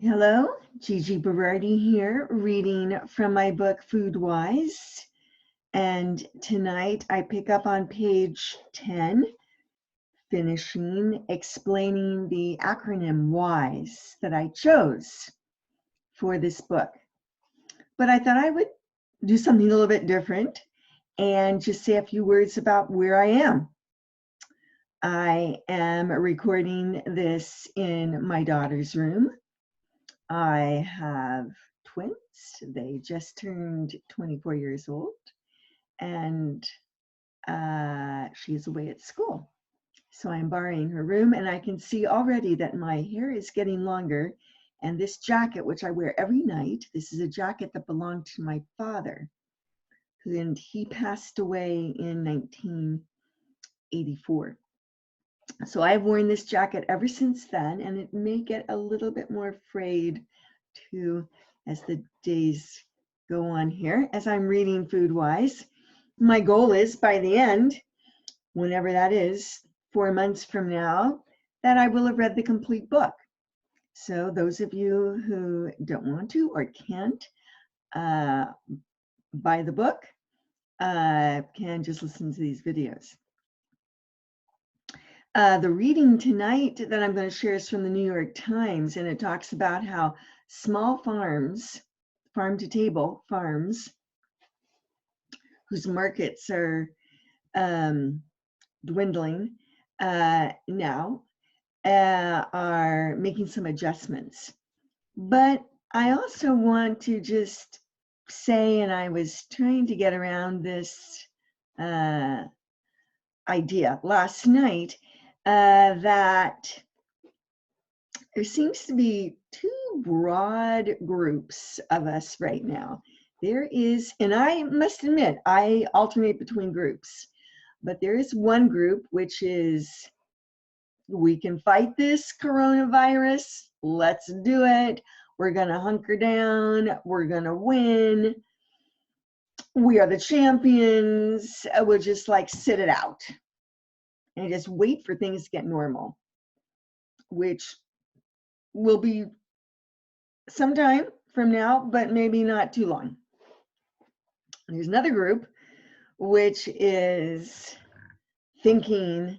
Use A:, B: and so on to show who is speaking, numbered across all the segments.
A: Hello, Gigi here, reading from my book FoodWISE. And tonight I pick up on page 10, finishing explaining the acronym WISE that I chose for this book. But I thought I would do something a little bit different and just say a few words about where I am. I am recording this in my daughter's room. I have twins. They just turned 24 years old, and she's away at school. So I'm borrowing her room, and I can see already that my hair is getting longer. And this jacket, which I wear every night, this is a jacket that belonged to my father, and he passed away in 1984. So I've worn this jacket ever since then, and it may get a little bit more frayed too as the days go on here. As I'm reading FoodWISE, my goal is by the end, whenever that is, 4 months from now, that I will have read the complete book. So those of you who don't want to or can't buy the book can just listen to these videos. The reading tonight that I'm going to share is from the New York Times, and it talks about how small farms, farm-to-table farms, whose markets are dwindling now, are making some adjustments. But I also want to just say, and I was trying to get around this idea last night, that there seems to be two broad groups of us right now. There is, and I must admit, I alternate between groups, but there is one group which is, we can fight this coronavirus, let's do it, we're gonna hunker down, we're gonna win, we are the champions, we'll just like sit it out and just wait for things to get normal, which will be sometime from now, but maybe not too long. There's another group which is thinking,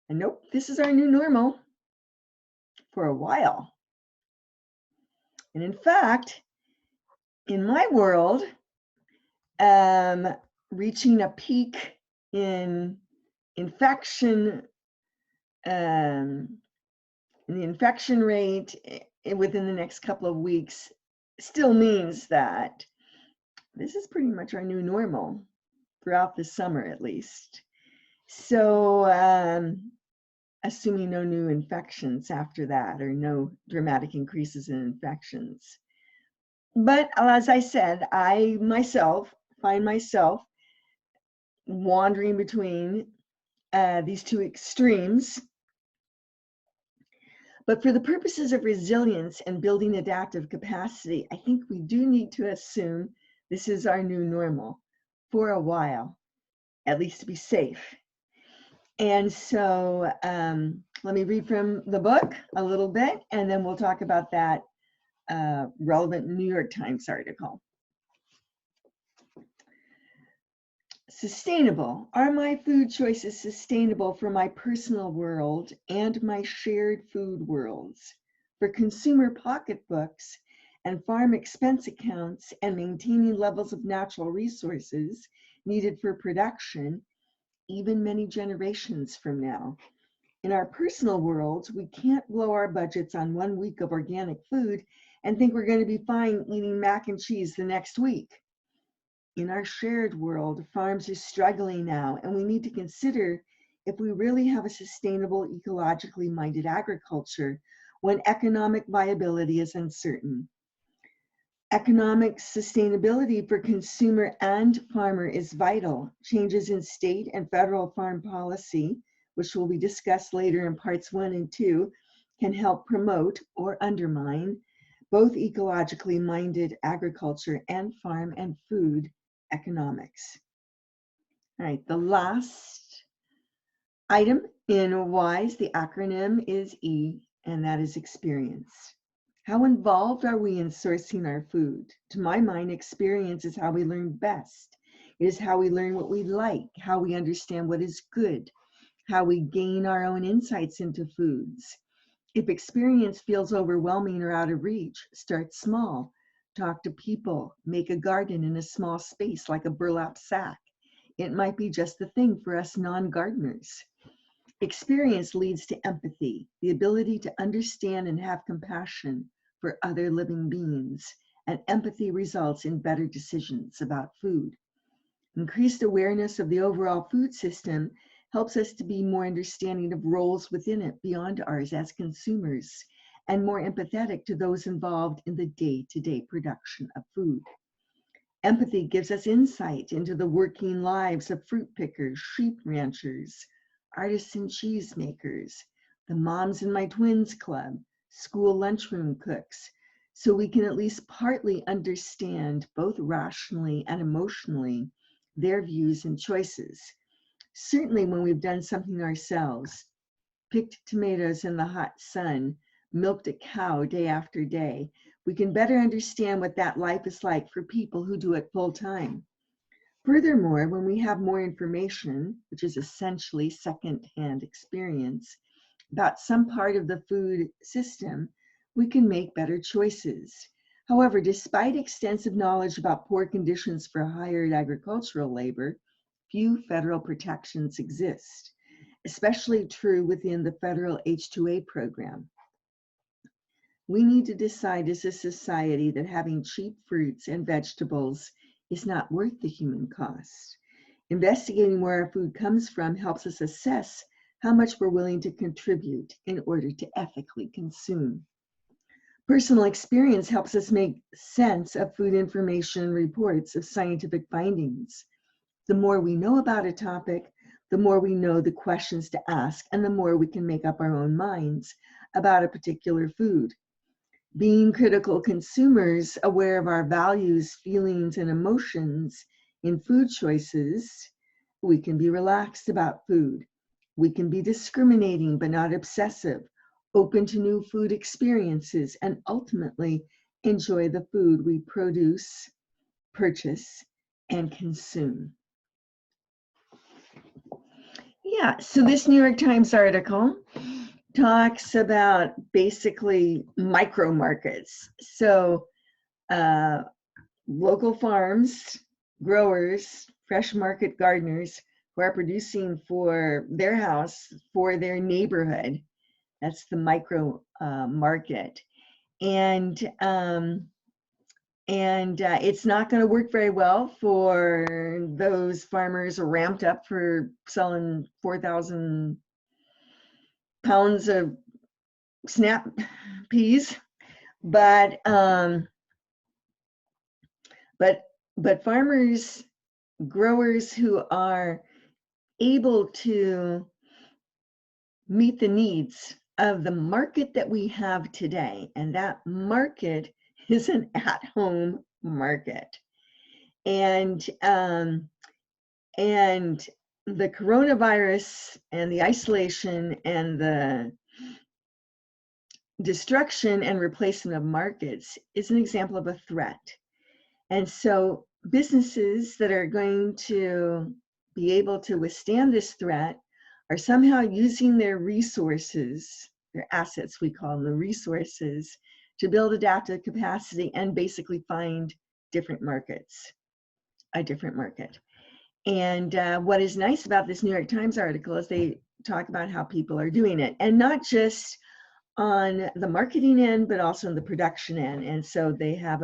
A: nope, this is our new normal for a while. And in fact, in my world, reaching a peak in infection, the infection rate within the next couple of weeks still means that this is pretty much our new normal throughout the summer, at least. So assuming no new infections after that, or no dramatic increases in infections. But as I said, I myself find myself wandering between these two extremes. But for the purposes of resilience and building adaptive capacity, I think we do need to assume this is our new normal for a while, at least to be safe. And so let me read from the book a little bit, and then we'll talk about that relevant New York Times article. Sustainable. Are my food choices sustainable for my personal world and my shared food worlds? For consumer pocketbooks and farm expense accounts and maintaining levels of natural resources needed for production, even many generations from now. In our personal worlds, we can't blow our budgets on 1 week of organic food and think we're going to be fine eating mac and cheese the next week. In our shared world, farms are struggling now, and we need to consider if we really have a sustainable, ecologically minded agriculture when economic viability is uncertain. Economic sustainability for consumer and farmer is vital. Changes in state and federal farm policy, which will be discussed later in parts 1 and 2, can help promote or undermine both ecologically minded agriculture and farm and food economics. All right, the last item in WISE, the acronym is E, and that is experience. How involved are we in sourcing our food? To my mind, experience is how we learn best. It is how we learn what we like, how we understand what is good, how we gain our own insights into foods. If experience feels overwhelming or out of reach, start small. Talk to people, make a garden in a small space like a burlap sack. It might be just the thing for us non-gardeners. Experience leads to empathy, the ability to understand and have compassion for other living beings, and empathy results in better decisions about food. Increased awareness of the overall food system helps us to be more understanding of roles within it beyond ours as consumers, and more empathetic to those involved in the day-to-day production of food. Empathy gives us insight into the working lives of fruit pickers, sheep ranchers, artisan cheesemakers, the moms in my twins club, school lunchroom cooks, so we can at least partly understand, both rationally and emotionally, their views and choices. Certainly when we've done something ourselves, picked tomatoes in the hot sun, milked a cow day after day, we can better understand what that life is like for people who do it full time. Furthermore, when we have more information, which is essentially second-hand experience, about some part of the food system, we can make better choices. However, despite extensive knowledge about poor conditions for hired agricultural labor, few federal protections exist, especially true within the federal H-2A program. We need to decide as a society that having cheap fruits and vegetables is not worth the human cost. Investigating where our food comes from helps us assess how much we're willing to contribute in order to ethically consume. Personal experience helps us make sense of food information reports of scientific findings. The more we know about a topic, the more we know the questions to ask, and the more we can make up our own minds about a particular food. Being critical consumers, aware of our values, feelings, and emotions in food choices, we can be relaxed about food. We can be discriminating but not obsessive, open to new food experiences, and ultimately enjoy the food we produce, purchase, and consume. Yeah, so this New York Times article talks about basically micro markets. So local farms, growers, fresh market gardeners who are producing for their house, for their neighborhood. That's the micro market. And it's not going to work very well for those farmers ramped up for selling 4,000 pounds of snap peas, but farmers, growers who are able to meet the needs of the market that we have today, and that market is an at-home market, and the coronavirus and the isolation and the destruction and replacement of markets is an example of a threat. And so businesses that are going to be able to withstand this threat are somehow using their resources, their assets, we call them the resources, to build adaptive capacity and basically find different markets, a different market. And what is nice about this New York Times article is they talk about how people are doing it, and not just on the marketing end, but also on the production end. And so they have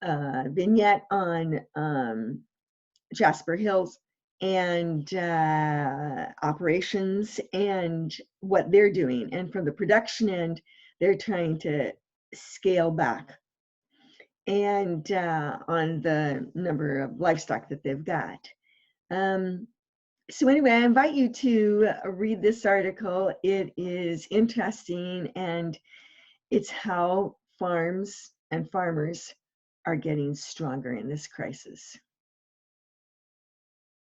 A: a vignette on Jasper Hills and operations and what they're doing. And from the production end, they're trying to scale back and on the number of livestock that they've got. So anyway, I invite you to read this article. It is interesting, and it's how farms and farmers are getting stronger in this crisis.